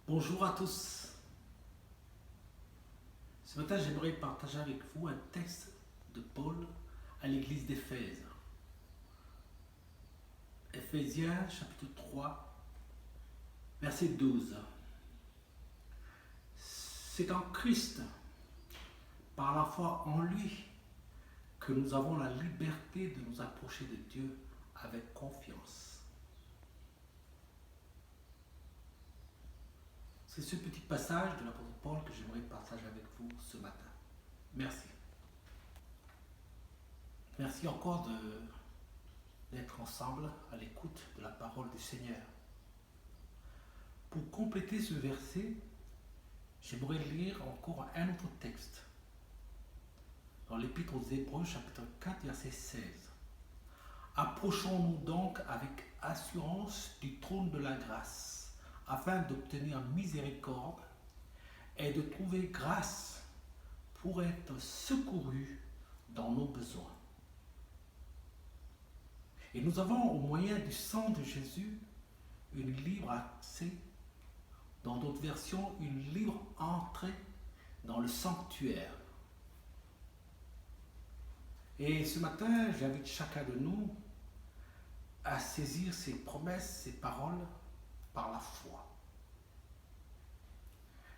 Bonjour à tous. Ce matin, j'aimerais partager avec vous un texte de Paul à l'église d'Éphèse. Éphésiens chapitre 3, verset 12. C'est en Christ, par la foi en lui, que nous avons la liberté de nous approcher de Dieu avec confiance. C'est ce petit passage de l'apôtre Paul que j'aimerais partager avec vous ce matin. Merci. Merci encore d'être ensemble à l'écoute de la parole du Seigneur. Pour compléter ce verset, j'aimerais lire encore un autre texte. Dans l'Épître aux Hébreux, chapitre 4, verset 16. Approchons-nous donc avec assurance du trône de la grâce, afin d'obtenir miséricorde et de trouver grâce pour être secourus dans nos besoins. Et nous avons, au moyen du sang de Jésus, une libre accès, dans d'autres versions, une libre entrée dans le sanctuaire. Et ce matin, j'invite chacun de nous à saisir ces promesses, ces paroles par la foi.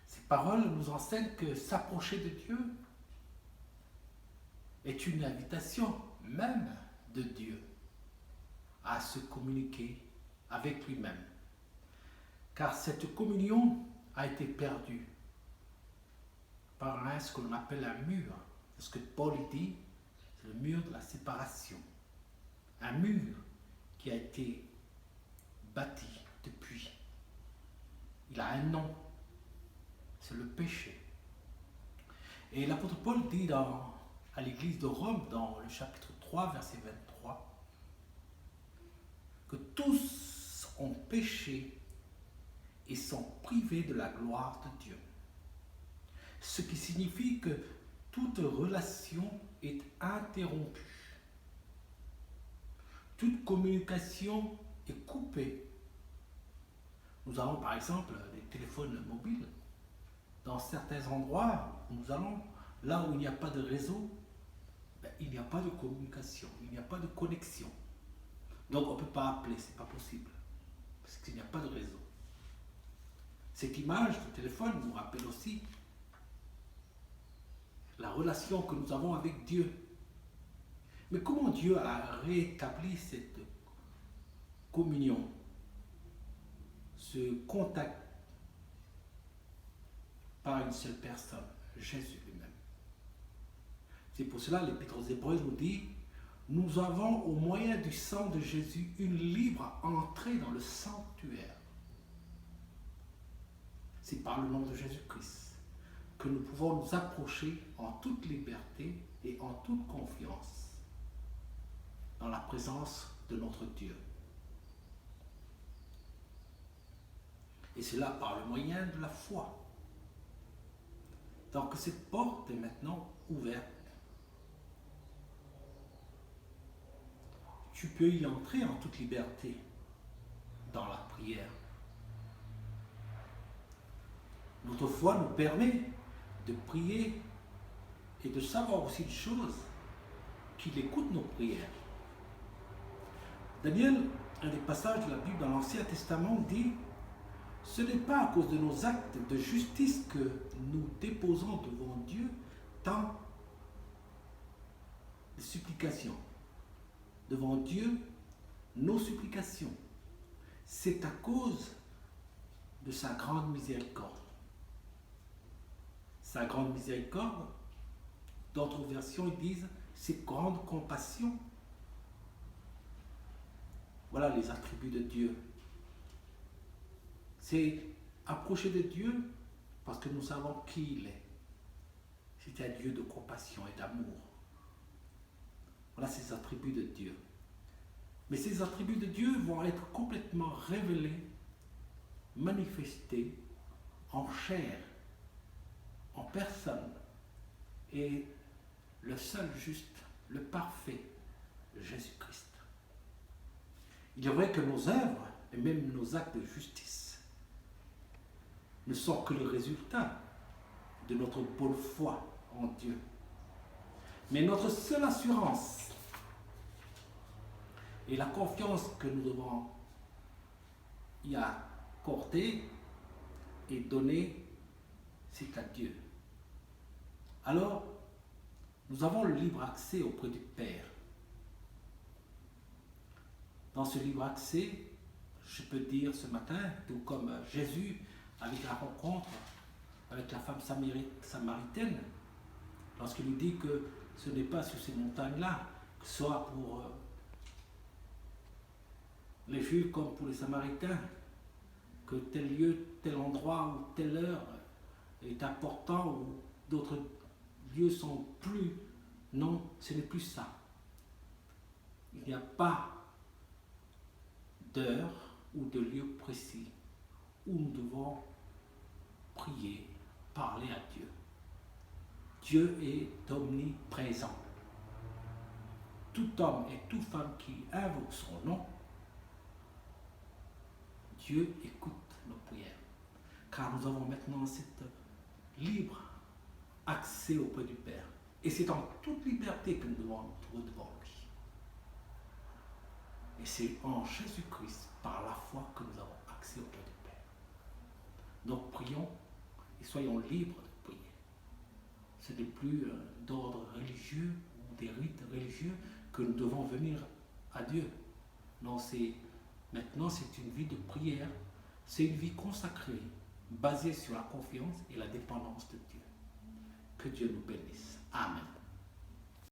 Ces paroles nous enseignent que s'approcher de Dieu est une invitation même de Dieu à se communiquer avec lui-même. Car cette communion a été perdue par ce que l'on appelle un mur. Ce que Paul dit, c'est le mur de la séparation. Un mur qui a été bâti depuis. Il a un nom, c'est le péché. Et l'apôtre Paul dit à l'église de Rome, dans le chapitre 3, verset 23, que tous ont péché et sont privés de la gloire de Dieu. Ce qui signifie que toute relation est interrompue. Toute communication est coupée. Nous avons par exemple des téléphones mobiles. Dans certains endroits où nous allons, là où il n'y a pas de réseau, il n'y a pas de communication, il n'y a pas de connexion. Donc on ne peut pas appeler, ce n'est pas possible, parce qu'il n'y a pas de réseau. Cette image de téléphone nous rappelle aussi la relation que nous avons avec Dieu. Mais comment Dieu a rétabli cette communion, ce contact par une seule personne, Jésus lui-même? C'est pour cela l'Épître aux Hébreux nous dit: nous avons au moyen du sang de Jésus une libre entrée dans le sanctuaire. C'est par le nom de Jésus-Christ que nous pouvons nous approcher en toute liberté et en toute confiance dans la présence de notre Dieu. Et cela par le moyen de la foi. Donc cette porte est maintenant ouverte. Tu peux y entrer en toute liberté dans la prière. Notre foi nous permet de prier et de savoir aussi une chose, qu'il écoute nos prières. Daniel, un des passages de la Bible dans l'Ancien Testament, dit: ce n'est pas à cause de nos actes de justice que nous déposons devant Dieu tant de supplications. Devant Dieu, nos supplications. C'est à cause de sa grande miséricorde. Sa grande miséricorde, d'autres versions disent ses grandes compassions. Voilà les attributs de Dieu. C'est approcher de Dieu parce que nous savons qui il est. C'est un Dieu de compassion et d'amour. Voilà ces attributs de Dieu. Mais ces attributs de Dieu vont être complètement révélés, manifestés en chair, en personne. Et le seul juste, le parfait, Jésus-Christ. Il est vrai que nos œuvres et même nos actes de justice ne sont que le résultat de notre bonne foi en Dieu. Mais notre seule assurance et la confiance que nous devons y accorder et donner, c'est à Dieu. Alors, nous avons le libre accès auprès du Père. Dans ce libre accès, je peux dire ce matin, tout comme Jésus avec la rencontre avec la femme samaritaine, lorsqu'il lui dit que ce n'est pas sur ces montagnes-là, que ce soit pour les Juifs comme pour les Samaritains, que tel lieu, tel endroit ou telle heure est important ou d'autres lieux sont plus. Non, ce n'est plus ça. Il n'y a pas d'heure ou de lieu précis où nous devons prier, parler à Dieu. Dieu est omniprésent. Tout homme et toute femme qui invoque son nom, Dieu écoute nos prières. Car nous avons maintenant cet libre accès auprès du Père. Et c'est en toute liberté que nous devons nous trouver devant lui. Et c'est en Jésus-Christ, par la foi, que nous avons accès auprès du Père. Donc prions et soyons libres de prier. Ce n'est plus d'ordre religieux ou des rites religieux que nous devons venir à Dieu. Non, maintenant c'est une vie de prière, c'est une vie consacrée, basée sur la confiance et la dépendance de Dieu. Que Dieu nous bénisse. Amen.